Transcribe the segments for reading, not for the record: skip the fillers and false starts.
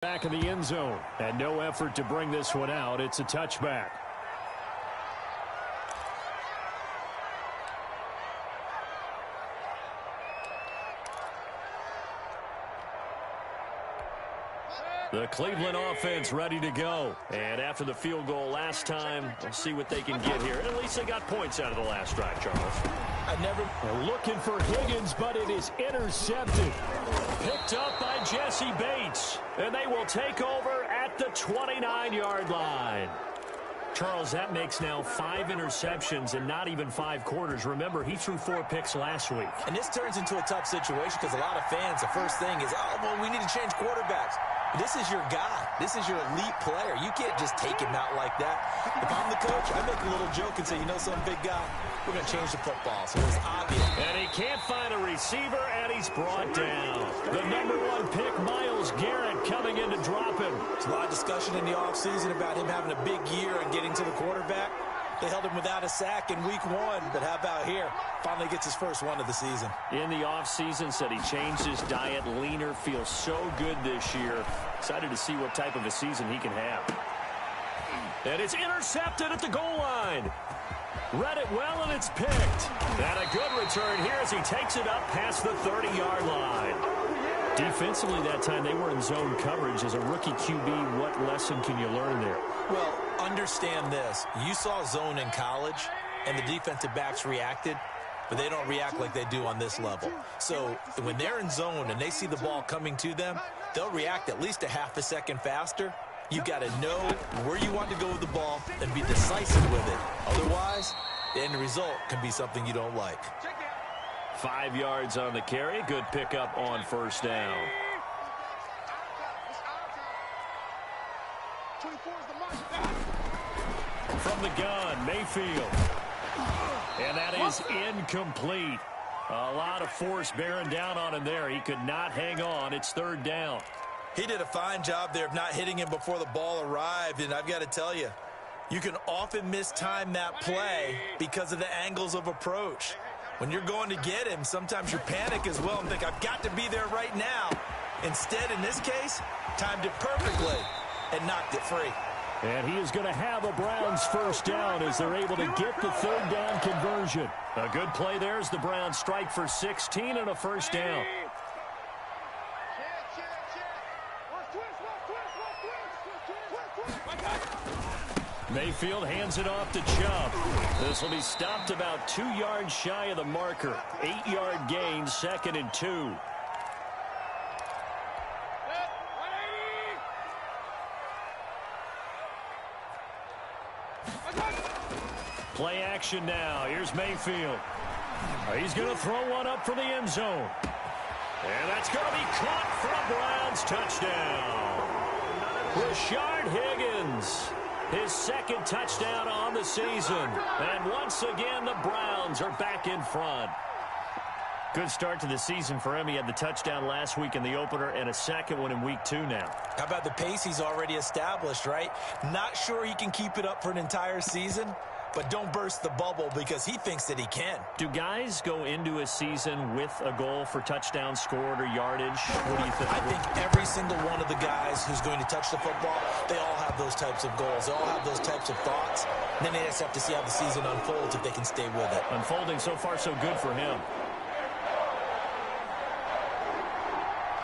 Back in the end zone, and no effort to bring this one out. It's a touchback. The Cleveland offense ready to go. And after the field goal last time, we'll see what they can get here. At least they got points out of the last drive, Charles. They're looking for Higgins, but it is intercepted. Picked up by Jesse Bates. And they will take over at the 29-yard line. Charles, that makes now 5 interceptions in not even 5 quarters. Remember, he threw 4 picks last week. And this turns into a tough situation because a lot of fans, the first thing is, oh, well, we need to change quarterbacks. This is your guy. This is your elite player. You can't just take him out like that. If I'm the coach, I make a little joke and say, you know, some big guy, we're going to change the football. So it's obvious. And he can't find a receiver, and he's brought down. The #1 pick, Myles Garrett, coming in to drop him. There's a lot of discussion in the offseason about him having a big year and getting to the quarterback. They held him without a sack in week 1, but how about here? Finally gets his first one of the season. In the offseason, said he changed his diet, leaner, feels so good this year. Excited to see what type of a season he can have. And it's intercepted at the goal line. Read it well, and it's picked. And a good return here as he takes it up past the 30-yard line. Defensively that time, they were in zone coverage. As a rookie QB, what lesson can you learn there? Well, understand this. You saw zone in college, and the defensive backs reacted, but they don't react like they do on this level. So when they're in zone and they see the ball coming to them, they'll react at least a half a second faster. You've got to know where you want to go with the ball and be decisive with it. Otherwise, the end result can be something you don't like. 5 yards on the carry. Good pickup on first down. From the gun, Mayfield. And that is incomplete. A lot of force bearing down on him there. He could not hang on. It's 3rd down. He did a fine job there of not hitting him before the ball arrived, and I've got to tell you, you can often mistime that play because of the angles of approach. When you're going to get him, sometimes you panic as well and think, I've got to be there right now. Instead, in this case, timed it perfectly and knocked it free. And he is going to have a Browns first down as they're able to get the 3rd down conversion. A good play there as the Browns strike for 16 and a first down. Mayfield hands it off to Chubb. This will be stopped about 2 yards shy of the marker. 8-yard gain, 2nd and 2. Play action now. Here's Mayfield. He's going to throw one up for the end zone. And that's going to be caught for a Browns touchdown. Rashard Higgins. His 2nd touchdown on the season. And once again, the Browns are back in front. Good start to the season for him. He had the touchdown last week in the opener and a 2nd one in week 2 now. How about the pace he's already established, right? Not sure he can keep it up for an entire season, but don't burst the bubble because he thinks that he can. Do guys go into a season with a goal for touchdowns scored or yardage? What do you think? I think every single one of the guys who's going to touch the football, they all have those types of goals. They all have those types of thoughts. And then they just have to see how the season unfolds if they can stay with it. Unfolding so far so good for him.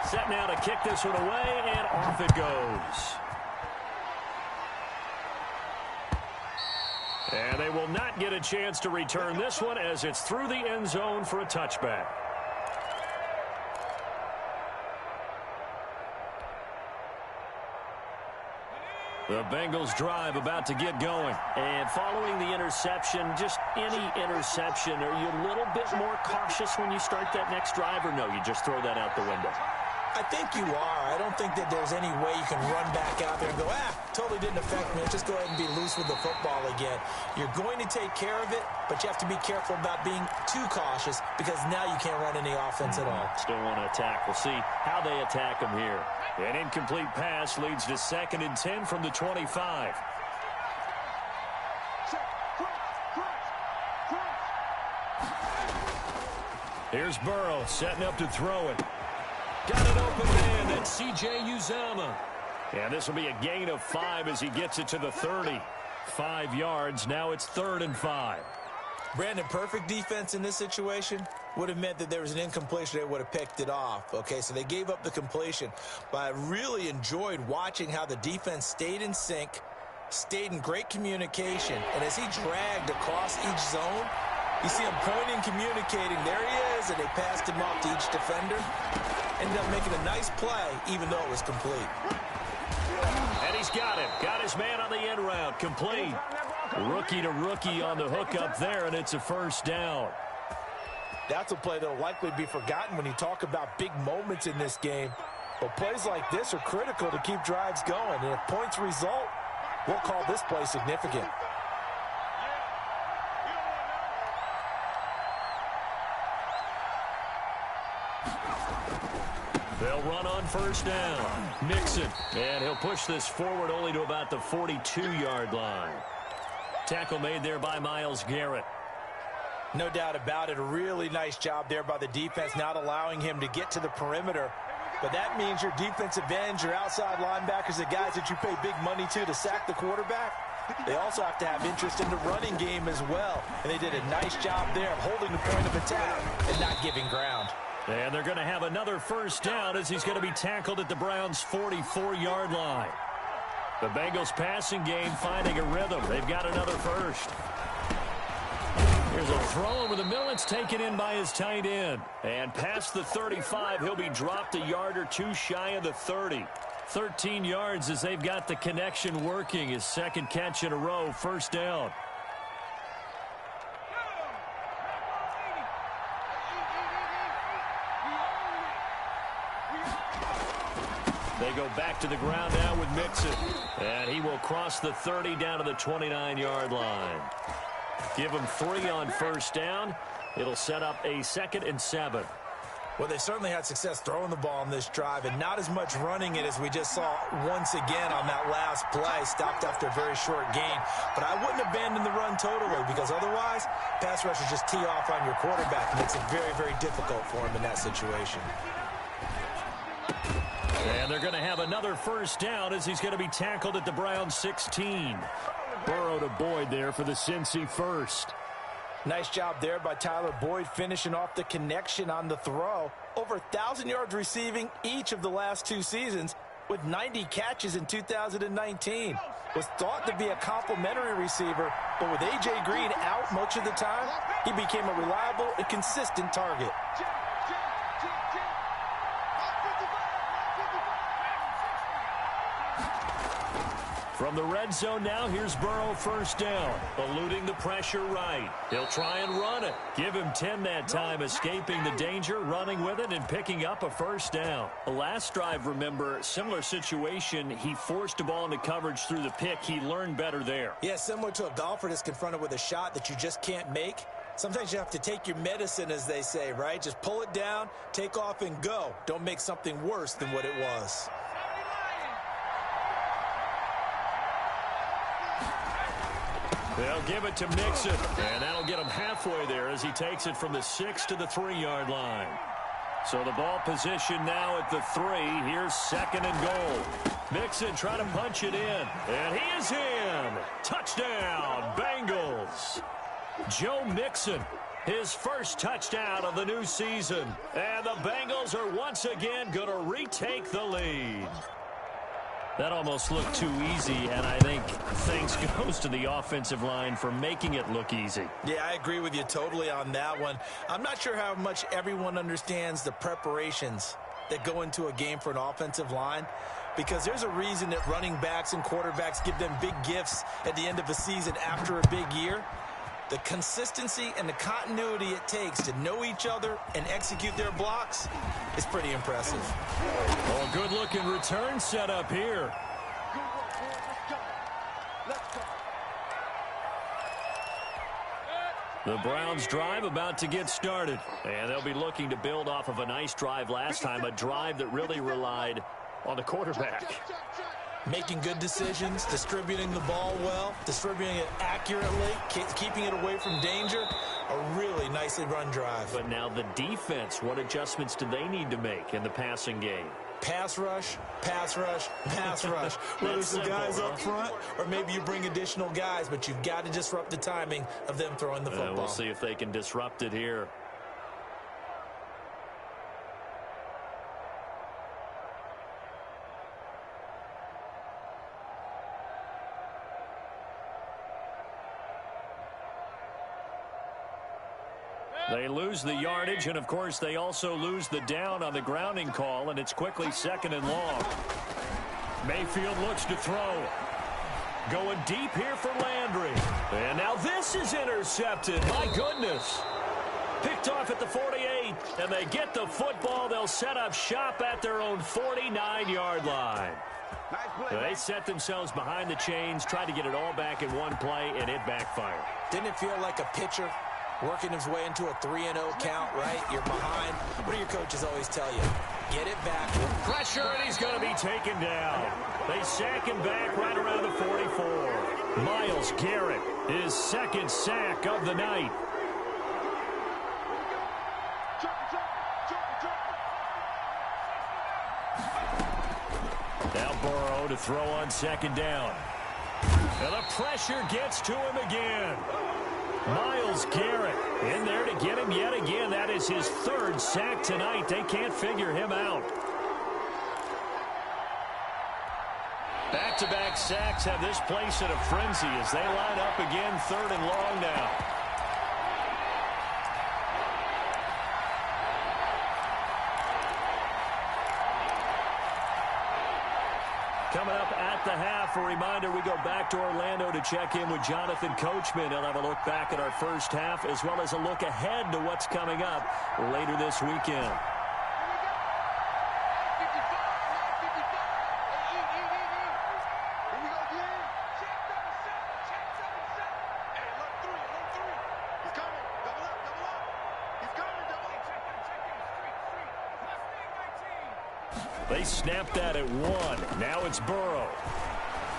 Set now to kick this one away, and off it goes. And they will not get a chance to return this one as it's through the end zone for a touchback. The Bengals drive about to get going. And following the interception, just any interception, are you a little bit more cautious when you start that next drive, or no, you just throw that out the window? I think you are. I don't think that there's any way you can run back out there and go, totally didn't affect me. Just go ahead and be loose with the football again. You're going to take care of it, but you have to be careful about being too cautious because now you can't run any offense at all. Still want to attack. We'll see how they attack him here. An incomplete pass leads to 2nd and 10 from the 25. Here's Burrow setting up to throw it. Got an open man. That's C.J. Uzomah. And this will be a gain of 5 as he gets it to the 30. 5 yards. Now it's 3rd and 5. Brandon, perfect defense in this situation would have meant that there was an incompletion. They would have picked it off. Okay, so they gave up the completion. But I really enjoyed watching how the defense stayed in sync, stayed in great communication. And as he dragged across each zone, you see him pointing, communicating. There he is, and they passed him off to each defender. Ended up making a nice play, even though it was complete. And he's got him. Got his man on the end route. Complete. Rookie to rookie on the hook up there, and it's a 1st down. That's a play that will likely be forgotten when you talk about big moments in this game. But plays like this are critical to keep drives going. And if points result, we'll call this play significant. They'll run on 1st down. Mixon. And he'll push this forward only to about the 42-yard line. Tackle made there by Myles Garrett. No doubt about it. A really nice job there by the defense, not allowing him to get to the perimeter. But that means your defensive ends, your outside linebackers, the guys that you pay big money to sack the quarterback, they also have to have interest in the running game as well. And they did a nice job there of holding the point of attack and not giving ground. And they're going to have another 1st down as he's going to be tackled at the Browns' 44-yard line. The Bengals passing game finding a rhythm. They've got another 1st. Here's a throw over the middle. It's taken in by his tight end. And past the 35, he'll be dropped a yard or 2 shy of the 30. 13 yards as they've got the connection working. His 2nd catch in a row, 1st down. They go back to the ground now with Mixon. And he will cross the 30 down to the 29-yard line. Give him 3 on 1st down. It'll set up a 2nd and 7. Well, they certainly had success throwing the ball on this drive and not as much running it as we just saw once again on that last play. Stopped after a very short gain. But I wouldn't abandon the run totally because otherwise, pass rushers just tee off on your quarterback. It makes it very, very difficult for him in that situation. And they're going to have another 1st down as he's going to be tackled at the Browns' 16. Burrow to Boyd there for the Cincy 1st. Nice job there by Tyler Boyd finishing off the connection on the throw. Over 1,000 yards receiving each of the last 2 seasons with 90 catches in 2019. Was thought to be a complimentary receiver, but with A.J. Green out much of the time, he became a reliable and consistent target. From the red zone now, here's Burrow 1st down. Eluding the pressure right. He'll try and run it. Give him 10 that time, escaping the danger, running with it, and picking up a 1st down. The last drive, remember, similar situation. He forced the ball into coverage through the pick. He learned better there. Yeah, similar to a golfer that's confronted with a shot that you just can't make. Sometimes you have to take your medicine, as they say, right? Just pull it down, take off, and go. Don't make something worse than what it was. They'll give it to Mixon, and that'll get him halfway there as he takes it from the 6 to the 3-yard line. So the ball position now at the 3. Here's 2nd and goal. Mixon trying to punch it in, and he is in. Touchdown, Bengals. Joe Mixon, his 1st touchdown of the new season. And the Bengals are once again going to retake the lead. That almost looked too easy, and I think thanks goes to the offensive line for making it look easy. Yeah, I agree with you totally on that one. I'm not sure how much everyone understands the preparations that go into a game for an offensive line, because there's a reason that running backs and quarterbacks give them big gifts at the end of a season after a big year. The consistency and the continuity it takes to know each other and execute their blocks is pretty impressive. Oh, good-looking return set up here. The Browns drive about to get started. And they'll be looking to build off of a nice drive last time, a drive that really relied on the quarterback. Making good decisions, distributing the ball well, distributing it accurately, keeping it away from danger. A really nicely run drive. But now the defense, what adjustments do they need to make in the passing game? Pass rush, pass rush, pass rush. Whether some guys up front or maybe you bring additional guys, but you've got to disrupt the timing of them throwing the football. We'll see if they can disrupt it here. They lose the yardage, and, of course, they also lose the down on the grounding call, and it's quickly 2nd and long. Mayfield looks to throw. Going deep here for Landry. And now this is intercepted. My goodness. Picked off at the 48, and they get the football. They'll set up shop at their own 49-yard line. They set themselves behind the chains, tried to get it all back in one play, and it backfired. Didn't it feel like a pitcher working his way into a 3-0 count, right? You're behind. What do your coaches always tell you? Get it back. Pressure, and he's going to be taken down. They sack him back right around the 44. Myles Garrett, his 2nd sack of the night. Now Burrow to throw on 2nd down. And the pressure gets to him again. Myles Garrett in there to get him yet again. That is his 3rd sack tonight. They can't figure him out. Back-to-back sacks have this place in a frenzy as they line up again 3rd and long now. Coming up at the half, a reminder, we go back to Orlando to check in with Jonathan Coachman. He'll have a look back at our first half as well as a look ahead to what's coming up later this weekend. They snapped that at 1. Now it's Burrow.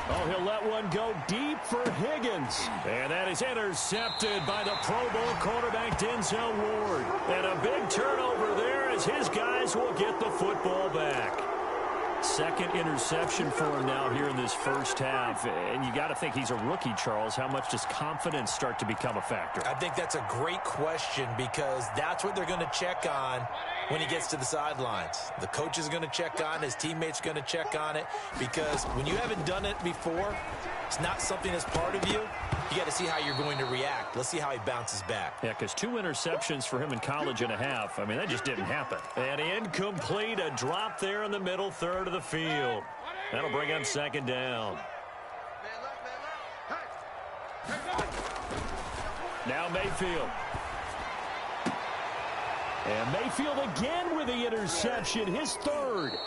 Oh, he'll let one go deep for Higgins. And that is intercepted by the Pro Bowl quarterback Denzel Ward. And a big turnover there as his guys will get the football back. 2nd interception for him now here in this first half. And you got to think he's a rookie, Charles. How much does confidence start to become a factor? I think that's a great question because that's what they're going to check on when he gets to the sidelines. The coach is going to check on, his teammates are going to check on it, because when you haven't done it before, it's not something that's part of you. You got to see how you're going to react. Let's see how he bounces back. Yeah, because 2 interceptions for him in college and a half. I mean, that just didn't happen. And incomplete, a drop there in the middle 3rd of the field. That'll bring up 2nd down. Now Mayfield. And Mayfield again with the interception, his 3rd.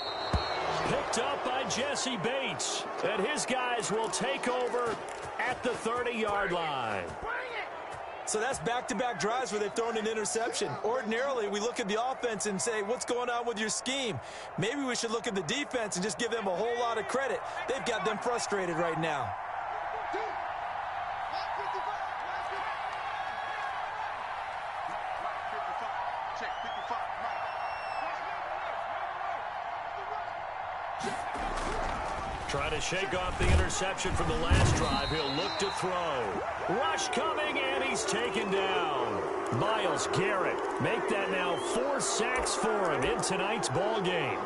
Picked up by Jesse Bates. And his guys will take over at the 30-yard line. So that's back-to-back drives where they've thrown an interception. Ordinarily, we look at the offense and say, what's going on with your scheme? Maybe we should look at the defense and just give them a whole lot of credit. They've got them frustrated right now. Trying to shake off the interception from the last drive. He'll look to throw. Rush coming, and he's taken down. Myles Garrett make that now 4 sacks for him in tonight's ball game.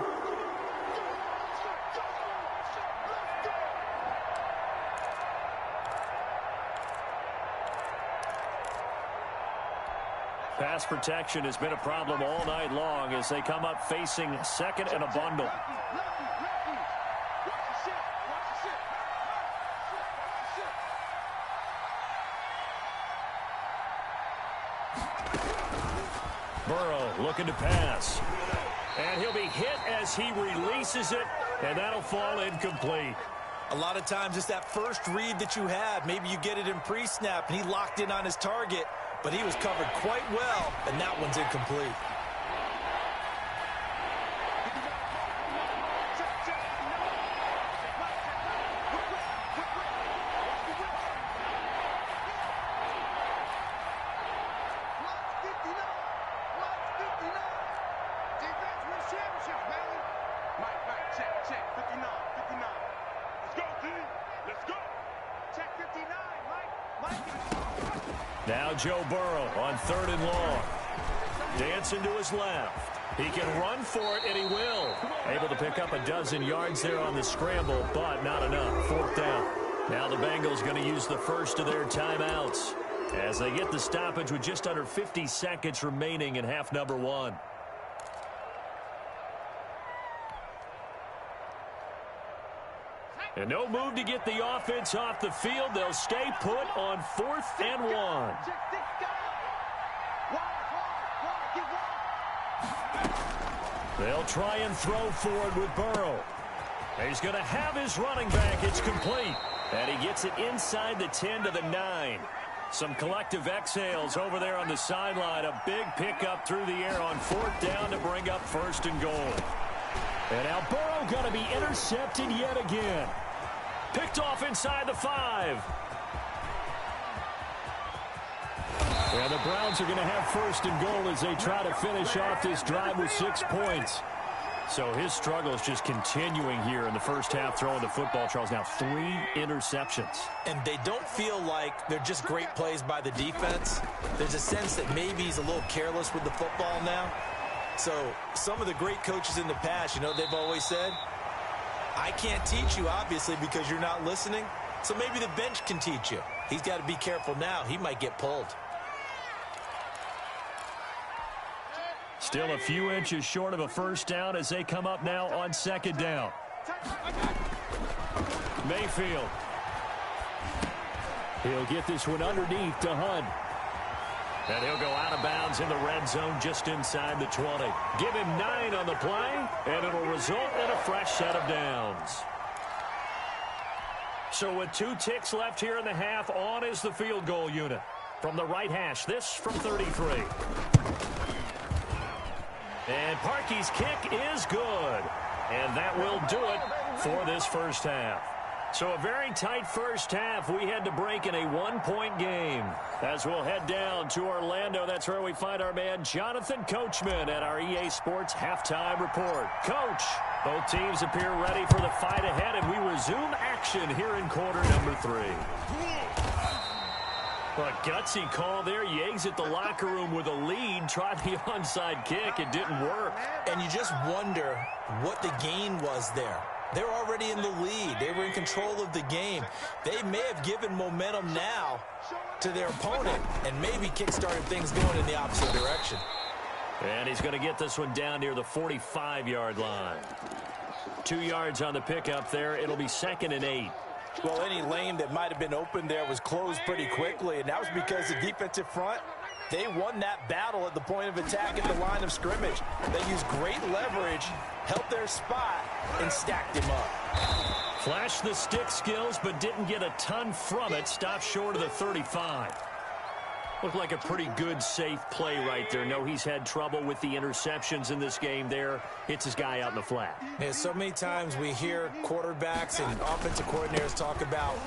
Pass protection has been a problem all night long as they come up facing 2nd and a bundle. Burrow looking to pass. And he'll be hit as he releases it, and that'll fall incomplete. A lot of times it's that first read that you have. Maybe you get it in pre-snap, and he locked in on his target, but he was covered quite well, and that one's incomplete. Defense wins championships, baby. Now Joe Burrow on 3rd and long. Dancing to his left. He can run for it, and he will. Able to pick up a dozen yards there on the scramble, but not enough. 4th down. Now the Bengals going to use the first of their timeouts as they get the stoppage with just under 50 seconds remaining in half number 1. And no move to get the offense off the field. They'll stay put on 4th and 1. They'll try and throw forward with Burrow. He's going to have his running back. It's complete. And he gets it inside the 10 to the 9. Some collective exhales over there on the sideline. A big pickup through the air on 4th down to bring up 1st and goal. And now Burrow going to be intercepted yet again. Picked off inside the 5. And the Browns are going to have 1st and goal as they try to finish off this drive with 6 points. So his struggle is just continuing here in the first half, throwing the football. Charles, now 3 interceptions. And they don't feel like they're just great plays by the defense. There's a sense that maybe he's a little careless with the football now. So some of the great coaches in the past, you know, they've always said, I can't teach you, obviously, because you're not listening. So maybe the bench can teach you. He's got to be careful now. He might get pulled. Still a few inches short of a 1st down as they come up now on 2nd down. Mayfield. He'll get this one underneath to Hunt. And he'll go out of bounds in the red zone just inside the 20. Give him 9 on the play, and it'll result in a fresh set of downs. So with 2 ticks left here in the half, on is the field goal unit. From the right hash, this from 33. And Parkey's kick is good. And that will do it for this first half. So a very tight first half. We had to break in a 1-point game. As we'll head down to Orlando, that's where we find our man Jonathan Coachman at our EA Sports Halftime Report. Coach, both teams appear ready for the fight ahead, and we resume action here in quarter number 3. A gutsy call there. You exit the locker room with a lead. Tried the onside kick. It didn't work. And you just wonder what the gain was there. They're already in the lead. They were in control of the game. They may have given momentum now to their opponent and maybe kick-started things going in the opposite direction. And he's going to get this one down near the 45-yard line. 2 yards on the pickup there. It'll be 2nd and 8. Well, any lane that might have been open there was closed pretty quickly, and that was because the defensive front, they won that battle at the point of attack at the line of scrimmage. They used great leverage, held their spot, and stacked him up. Flashed the stick skills, but didn't get a ton from it. Stopped short of the 35. Looked like a pretty good, safe play right there. No, he's had trouble with the interceptions in this game there. Hits his guy out in the flat. Yeah, so many times we hear quarterbacks and offensive coordinators talk about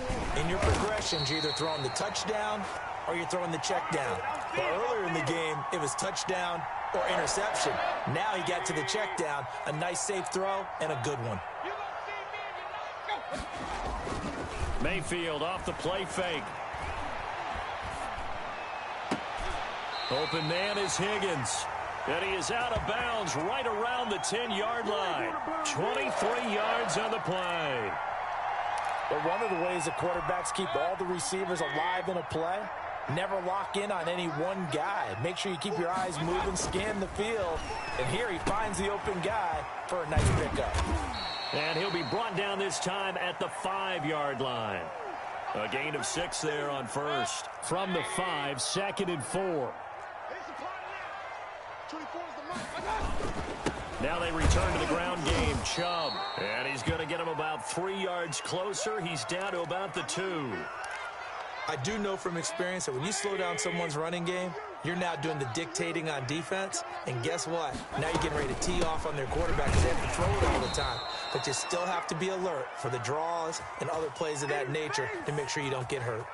in your progressions, you're either throwing the touchdown or you're throwing the check down. But earlier in the game, it was touchdown or interception. Now he got to the check down, a nice safe throw, and a good one. Mayfield off the play fake. Open man is Higgins. And he is out of bounds right around the 10-yard line. 23 yards on the play. But one of the ways that quarterbacks keep all the receivers alive in a play, never lock in on any one guy. Make sure you keep your eyes moving, scan the field. And here he finds the open guy for a nice pickup. And he'll be brought down this time at the 5-yard line. A gain of 6 there on first. From the 5, 2nd and 4. Now they return to the ground game. Chubb. And he's going to get him about 3 yards closer. He's down to about the 2. I do know from experience that when you slow down someone's running game, you're now doing the dictating on defense. And guess what? Now you're getting ready to tee off on their quarterback because they have to throw it all the time. But you still have to be alert for the draws and other plays of that nature to make sure you don't get hurt.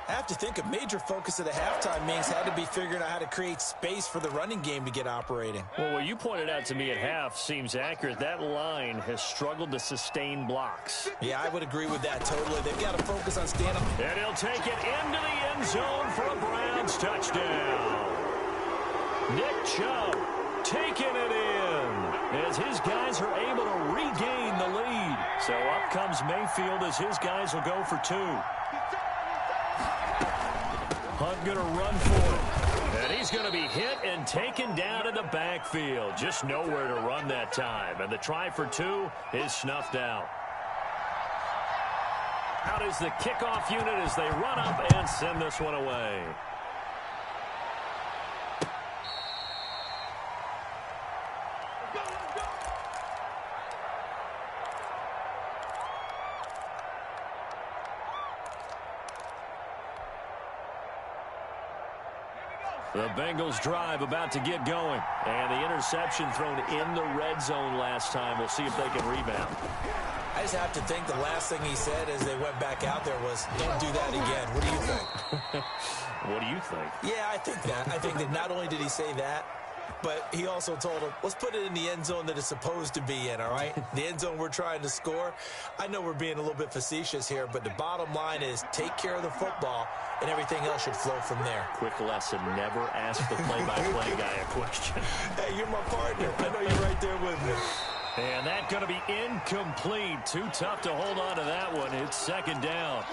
I have to think a major focus of the halftime meetings had to be figuring out how to create space for the running game to get operating. Well, what you pointed out to me at half seems accurate. That line has struggled to sustain blocks. Yeah, I would agree with that totally. They've got to focus on standing. And he'll take it into the end zone for a Browns touchdown. Nick Chubb taking it in as his guys are able to regain the lead. So up comes Mayfield as his guys will go for 2. Hunt going to run for it. And he's going to be hit and taken down in the backfield. Just nowhere to run that time. And the try for 2 is snuffed out. Out is the kickoff unit as they run up and send this one away. The Bengals drive about to get going. And the interception thrown in the red zone last time. We'll see if they can rebound. I just have to think the last thing he said as they went back out there was, don't do that again. What do you think? What do you think? Yeah, I think that. I think that not only did he say that, but he also told him, let's put it in the end zone that it's supposed to be in, all right? The end zone we're trying to score. I know we're being a little bit facetious here, but the bottom line is take care of the football, and everything else should flow from there. Quick lesson, never ask the play-by-play guy a question. Hey, you're my partner. I know you're right there with me. And that's going to be incomplete. Too tough to hold on to that one. It's second down.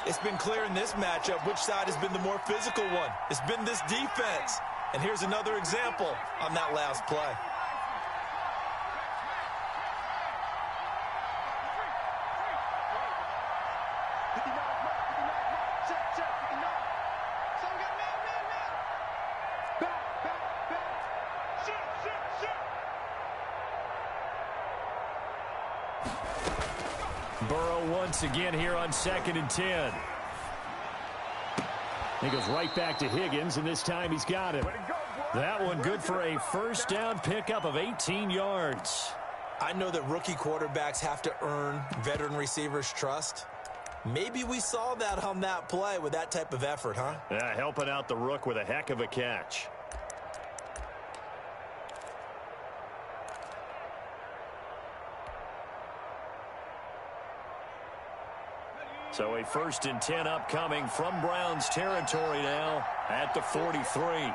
It's been clear in this matchup which side has been the more physical one. It's been this defense. And here's another example on that last play. Burrow once again here on 2nd and 10. He goes right back to Higgins, and this time he's got him. That one good for a first down pickup of 18 yards. I know that rookie quarterbacks have to earn veteran receivers' trust. Maybe we saw that on that play with that type of effort, huh? Yeah, helping out the rook with a heck of a catch. So a 1st and 10 upcoming from Browns territory now at the 43.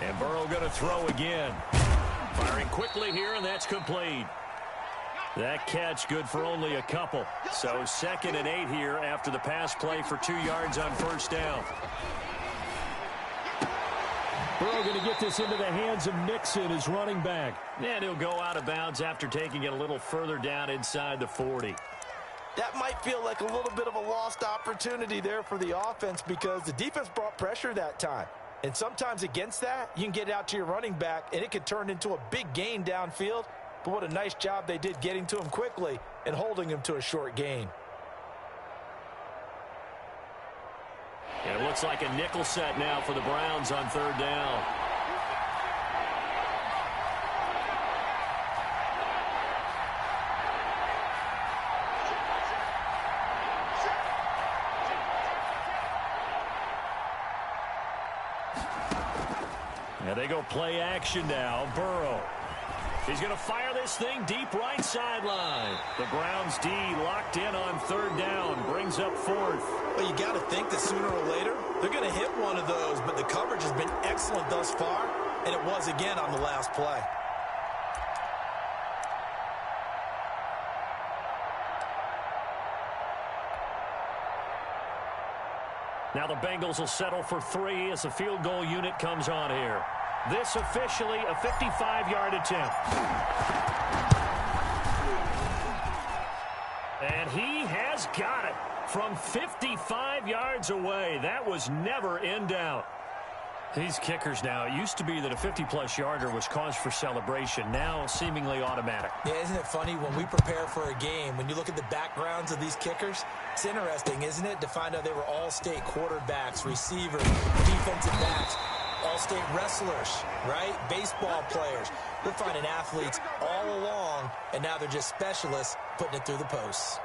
And Burrow going to throw again. Firing quickly here, and that's complete. That catch good for only a couple. So 2nd and 8 here after the pass play for 2 yards on first down. Burrow going to get this into the hands of Nixon, his running back. And he'll go out of bounds after taking it a little further down inside the 40. That might feel like a little bit of a lost opportunity there for the offense because the defense brought pressure that time. And sometimes against that, you can get it out to your running back, and it could turn into a big gain downfield. But what a nice job they did getting to him quickly and holding him to a short gain. And it looks like a nickel set now for the Browns on 3rd down. And they go play action now. Burrow. He's going to fire this thing deep right sideline. The Browns D locked in on 3rd down. Brings up 4th. Well, you got to think that sooner or later, they're going to hit one of those, but the coverage has been excellent thus far, and it was again on the last play. Now the Bengals will settle for 3 as the field goal unit comes on here. This officially a 55-yard attempt. And he has got it from 55 yards away. That was never in doubt. These kickers now, it used to be that a 50-plus yarder was cause for celebration. Now seemingly automatic. Yeah, isn't it funny when we prepare for a game, when you look at the backgrounds of these kickers, it's interesting, isn't it, to find out they were all-state quarterbacks, receivers, defensive backs. All-state wrestlers, right? Baseball players. We're finding athletes all along, and now they're just specialists putting it through the posts.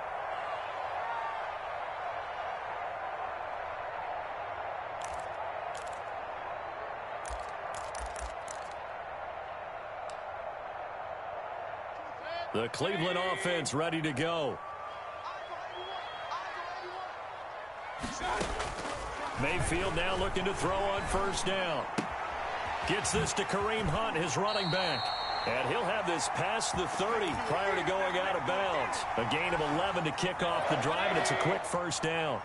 The Cleveland offense ready to go. Mayfield now looking to throw on first down. Gets this to Kareem Hunt, his running back. And he'll have this past the 30 prior to going out of bounds. A gain of 11 to kick off the drive, and it's a quick first down.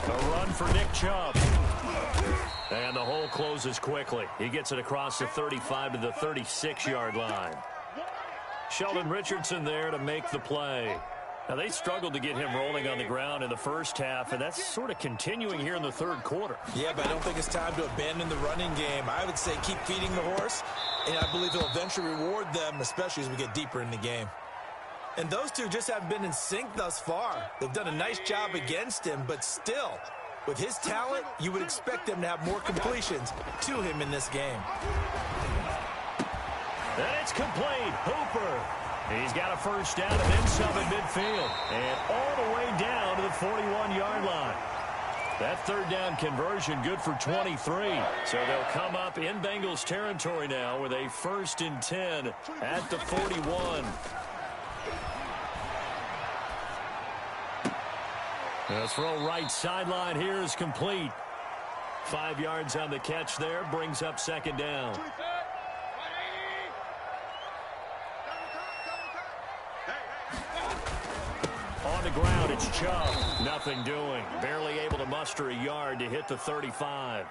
A run for Nick Chubb. And the hole closes quickly. He gets it across the 35 to the 36-yard line. Sheldon Richardson there to make the play. Now, they struggled to get him rolling on the ground in the first half, and that's sort of continuing here in the third quarter. Yeah, but I don't think it's time to abandon the running game. I would say keep feeding the horse, and I believe he'll eventually reward them, especially as we get deeper in the game. And those two just haven't been in sync thus far. They've done a nice job against him, but still, with his talent, you would expect them to have more completions to him in this game. And it's complete. Hooper. He's got a first down and then some at midfield. And all the way down to the 41-yard line. That third down conversion good for 23. So they'll come up in Bengals territory now with a 1st and 10 at the 41. The throw right sideline here is complete. 5 yards on the catch there, brings up second down. On the ground, it's Chubb. Nothing doing. Barely able to muster a yard to hit the 35.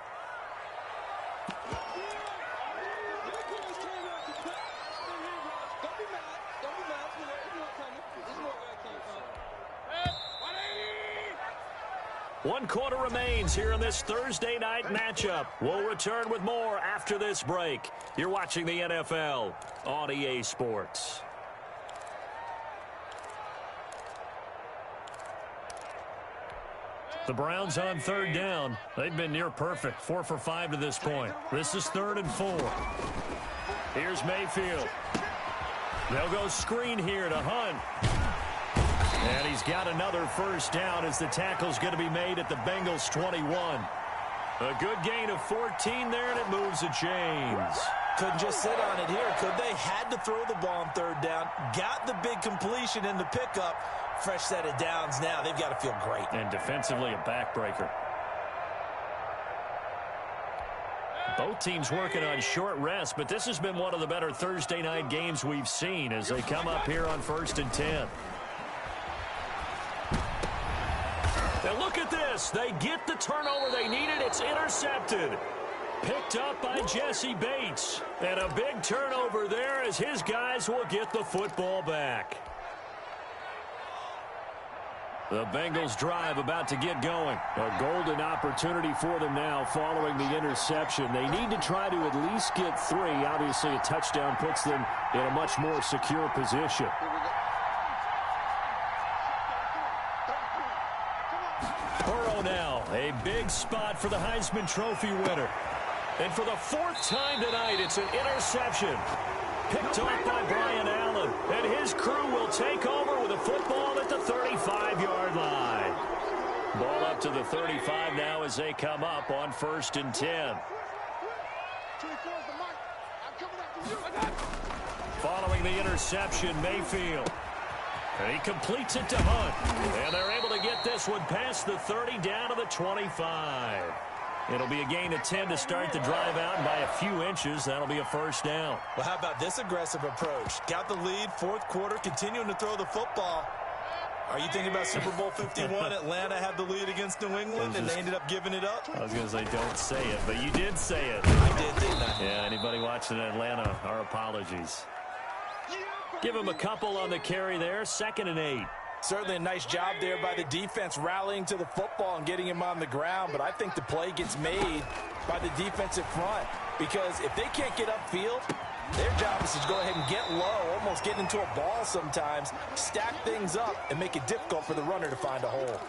One quarter remains here in this Thursday night matchup. We'll return with more after this break. You're watching the NFL on EA Sports. The Browns on third down. They've been near perfect. 4 for 5 to this point. This is 3rd and 4. Here's Mayfield. They'll go screen here to Hunt. And he's got another first down as the tackle's going to be made at the Bengals 21. A good gain of 14 there, and it moves the chains. Couldn't just sit on it here, could they? Had to throw the ball on third down. Got the big completion in the pickup. Fresh set of downs now. They've got to feel great. And defensively, a backbreaker. Both teams working on short rest, but this has been one of the better Thursday night games we've seen as they come up here on 1st and 10. Now look at this. They get the turnover they needed. It's intercepted. Picked up by Jesse Bates. And a big turnover there as his guys will get the football back. The Bengals drive about to get going. A golden opportunity for them now following the interception. They need to try to at least get 3. Obviously, a touchdown puts them in a much more secure position. Burrow now, a big spot for the Heisman Trophy winner. And for the 4th time tonight, it's an interception. Picked off by Brian Allen. And his crew will take over with a football at the 35-yard line. Ball up to the 35 now as they come up on 1st and 10. Following the interception, Mayfield. And he completes it to Hunt. And they're able to get this one past the 30 down to the 25. It'll be a gain of 10 to start the drive out, and by a few inches, that'll be a first down. Well, how about this aggressive approach? Got the lead, 4th quarter, continuing to throw the football. Are you thinking about Super Bowl 51? Atlanta had the lead against New England, and they ended up giving it up? I was going to say, don't say it, but you did say it. I did, didn't I? Yeah, anybody watching Atlanta, our apologies. Give him a couple on the carry there, 2nd and 8. Certainly a nice job there by the defense rallying to the football and getting him on the ground, but I think the play gets made by the defensive front because if they can't get upfield, Their job is to go ahead and get low, almost get into a ball sometimes, stack things up, and make it difficult for the runner to find a hole.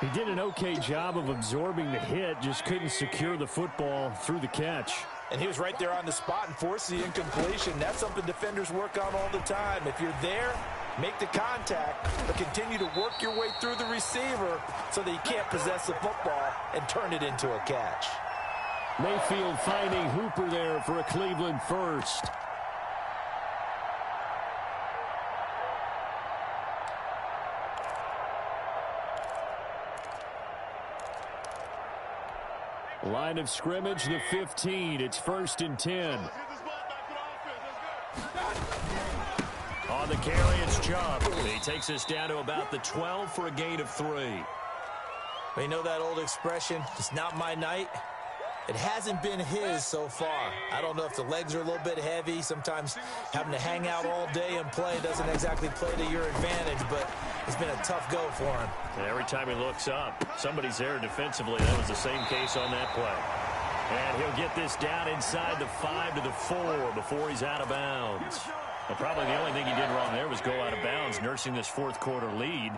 He did an okay job of absorbing the hit, just couldn't secure the football through the catch. And he was right there on the spot and forced the incompletion. That's something defenders work on all the time. If you're there, make the contact, but continue to work your way through the receiver so that you can't possess the football and turn it into a catch. Mayfield finding Hooper there for a Cleveland first. Line of scrimmage, the 15. It's 1st and 10. On the carry, it's Chubb. He takes us down to about the 12 for a gain of 3. You know that old expression, it's not my night? It hasn't been his so far. I don't know if the legs are a little bit heavy. Sometimes having to hang out all day and play doesn't exactly play to your advantage, but it's been a tough go for him. And every time he looks up, somebody's there defensively. That was the same case on that play. And he'll get this down inside the 5 to the 4 before he's out of bounds. And probably the only thing he did wrong there was go out of bounds, nursing this fourth quarter lead.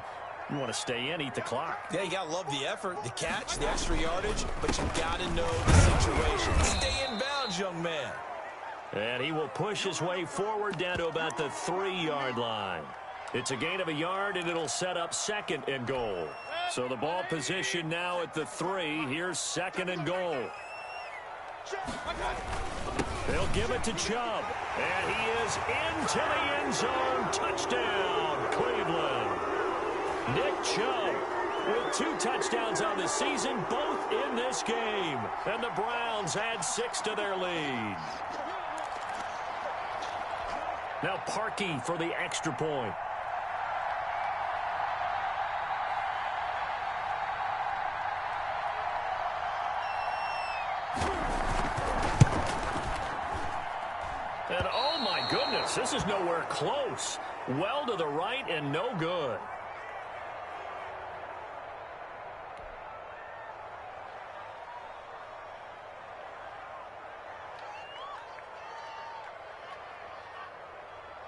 You want to stay in, eat the clock. Yeah, you got to love the effort, the catch, the extra yardage, but you got to know the situation. Stay in bounds, young man. And he will push his way forward down to about the 3-yard line. It's a gain of a yard, and it'll set up 2nd and goal. So the ball position now at the 3. Here's 2nd and goal. They'll give it to Chubb. And he is into the end zone. Touchdown, Cleveland. Nick Chubb with 2 touchdowns on the season, both in this game. And the Browns add 6 to their lead. Now Parkey for the extra point. And oh my goodness, this is nowhere close. Well to the right and no good.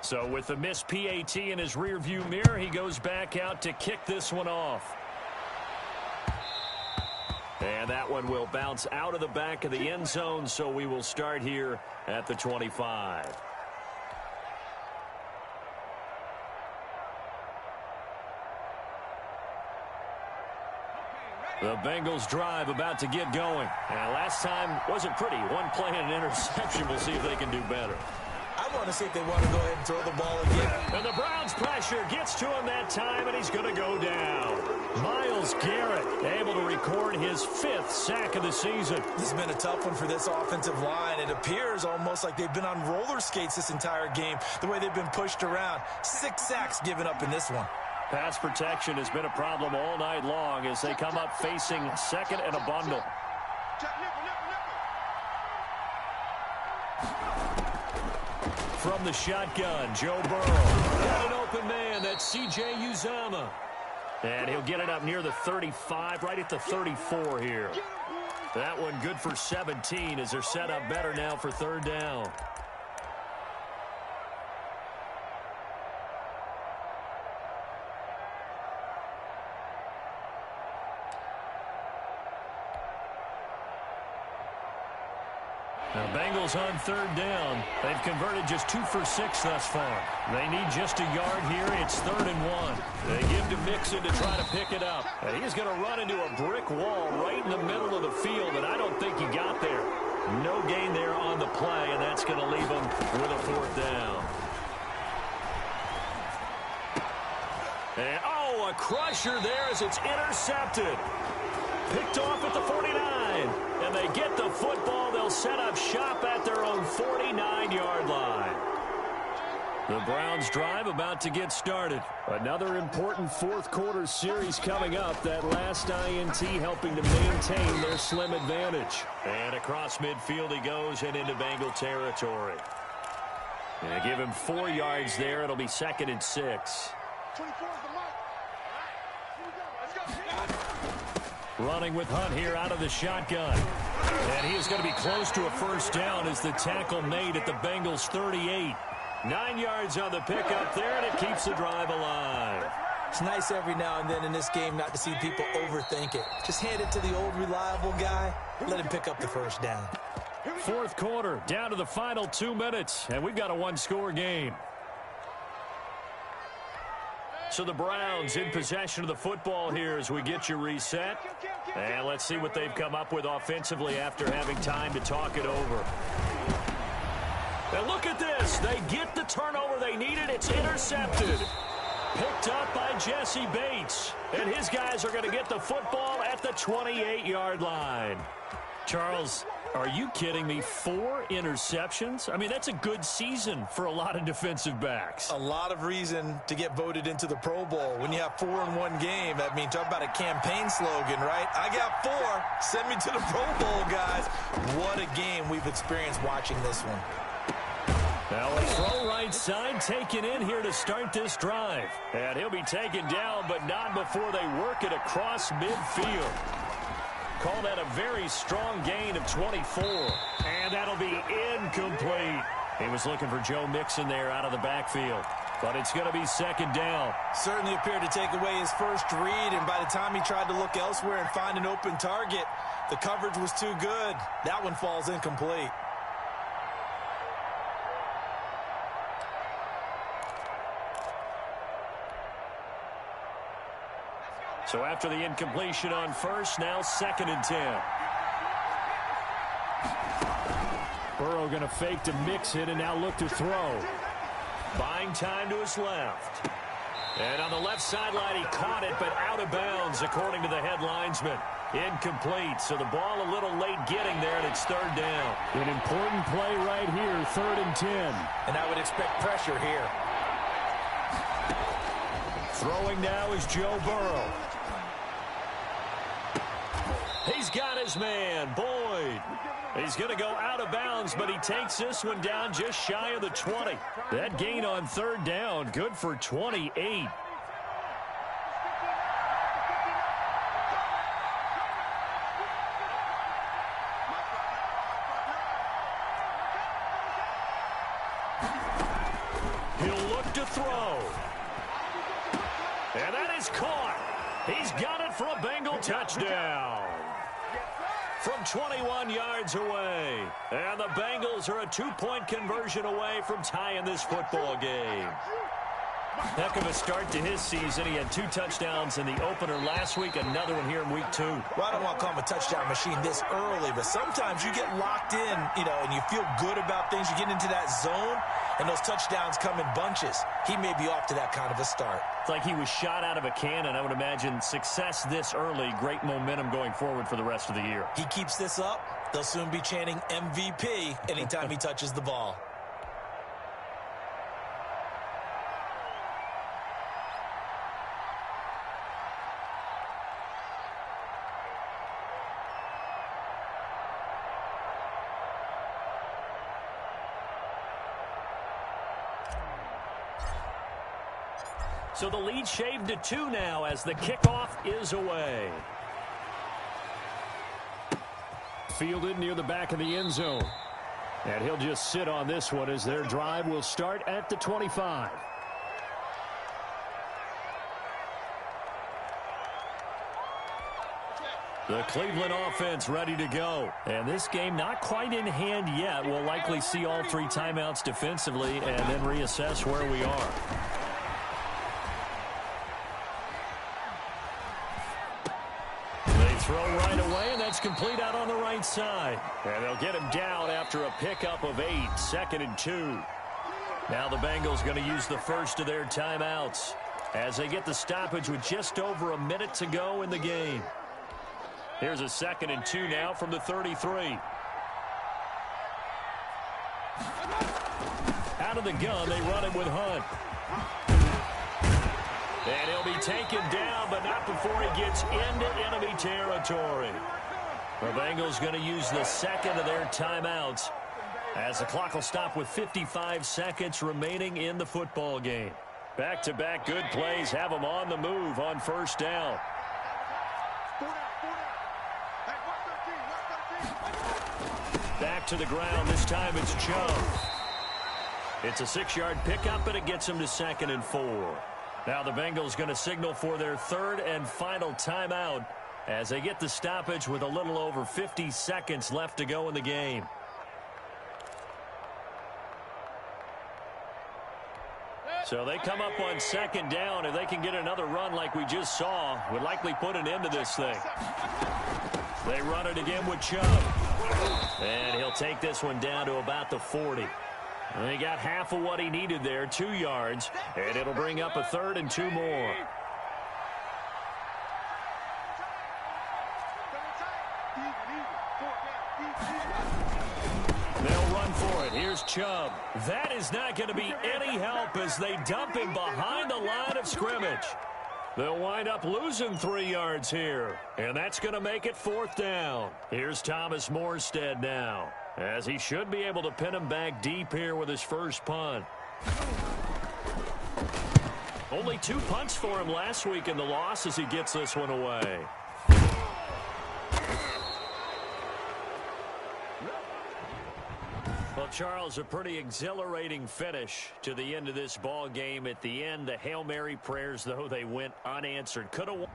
So with the missed PAT in his rearview mirror, he goes back out to kick this one off. And that one will bounce out of the back of the end zone, so we will start here at the 25. The Bengals drive about to get going. And last time wasn't pretty. One play and an interception. We'll see if they can do better. I want to see if they want to go ahead and throw the ball again. And the Browns pressure gets to him that time, and he's going to go down. Myles Garrett able to record his 5th sack of the season. This has been a tough one for this offensive line. It appears almost like they've been on roller skates this entire game, the way they've been pushed around. 6 sacks given up in this one. Pass protection has been a problem all night long as they come up facing 2nd and a bundle. From the shotgun, Joe Burrow. Got an open man. That's C.J. Uzomah. And he'll get it up near the 35, right at the 34 here. That one good for 17 as they're set up better now for 3rd down. Now, Bengals on 3rd down. They've converted just 2 for 6 thus far. They need just a yard here. It's 3rd and 1. They give to Mixon to try to pick it up. And he's going to run into a brick wall right in the middle of the field, and I don't think he got there. No gain there on the play, and that's going to leave him with a 4th down. And, oh, a crusher there as it's intercepted. Picked off at the 49. And they get the football. They'll set up shop at their own 49-yard line. The Browns drive about to get started. Another important fourth quarter series coming up. That last INT helping to maintain their slim advantage. And across midfield he goes and into Bengal territory. And give him 4 yards there. It'll be 2nd and 6. Running with Hunt here out of the shotgun. And he is going to be close to a first down as the tackle made at the Bengals 38. 9 yards on the pickup there, and it keeps the drive alive. It's nice every now and then in this game not to see people overthink it. Just hand it to the old reliable guy. Let him pick up the first down. Fourth quarter, down to the final 2 minutes, and we've got a one-score game. So the Browns in possession of the football here as we get you reset. And let's see what they've come up with offensively after having time to talk it over. And look at this. They get the turnover they needed. It's intercepted. Picked up by Jesse Bates. And his guys are going to get the football at the 28-yard line. Charles, are you kidding me? 4 interceptions? I mean, that's a good season for a lot of defensive backs. A lot of reason to get voted into the Pro Bowl. When you have 4 in one game, I mean, talk about a campaign slogan, right? I got 4. Send me to the Pro Bowl, guys. What a game we've experienced watching this one. Now a throw right side taken in here to start this drive. And he'll be taken down, but not before they work it across midfield. Call that a very strong gain of 24. And that'll be incomplete. He was looking for Joe Mixon there out of the backfield. But it's going to be second down. Certainly appeared to take away his first read, and by the time he tried to look elsewhere and find an open target, the coverage was too good. That one falls incomplete. So after the incompletion on first, now 2nd and 10. Burrow going to fake to mix it and now look to throw. Buying time to his left. And on the left sideline, he caught it, but out of bounds, according to the head linesman. Incomplete, so the ball a little late getting there, and it's 3rd down. An important play right here, 3rd and 10. And I would expect pressure here. Throwing now is Joe Burrow. He's got his man, Boyd. He's going to go out of bounds, but he takes this one down just shy of the 20. That gain on 3rd down, good for 28. He'll look to throw. And that is caught. He's got it for a Bengal touchdown. From 21 yards away. And the Bengals are a 2-point conversion away from tying this football game. Heck of a start to his season. He had 2 touchdowns in the opener last week, another one here in week 2. Well, I don't want to call him a touchdown machine this early, but sometimes you get locked in, and you feel good about things. You get into that zone, and those touchdowns come in bunches. He may be off to that kind of a start. It's like he was shot out of a cannon. I would imagine success this early, great momentum going forward for the rest of the year. He keeps this up, they'll soon be chanting MVP anytime he touches the ball. So the lead shaved to 2 now as the kickoff is away. Fielded near the back of the end zone. And he'll just sit on this one as their drive will start at the 25. The Cleveland offense ready to go. And this game not quite in hand yet. We'll likely see all 3 timeouts defensively and then reassess where we are. Throw right away, and that's complete out on the right side. And they'll get him down after a pickup of 8, 2nd and 2. Now the Bengals going to use the first of their timeouts as they get the stoppage with just over a minute to go in the game. Here's a 2nd and 2 now from the 33. Out of the gun, they run it with Hunt. And he'll be taken down, but not before he gets into enemy territory. The Bengals going to use the 2nd of their timeouts as the clock will stop with 55 seconds remaining in the football game. Back-to-back good plays have them on the move on first down. to the ground. This time it's Chubb. It's a 6-yard pickup, and it gets him to 2nd and 4. Now the Bengals going to signal for their 3rd and final timeout as they get the stoppage with a little over 50 seconds left to go in the game. So they come up on 2nd down. If they can get another run like we just saw, would likely put an end to this thing. They run it again with Chubb. And he'll take this one down to about the 40. And he got half of what he needed there, 2 yards. And it'll bring up a 3rd and 2 more. They'll run for it. Here's Chubb. That is not going to be any help as they dump him behind the line of scrimmage. They'll wind up losing 3 yards here. And that's going to make it 4th down. Here's Thomas Morstead now, as he should be able to pin him back deep here with his first punt. Only 2 punts for him last week in the loss as he gets this one away. Well, Charles, a pretty exhilarating finish to the end of this ball game. At the end, the Hail Mary prayers, though, they went unanswered. Could have won.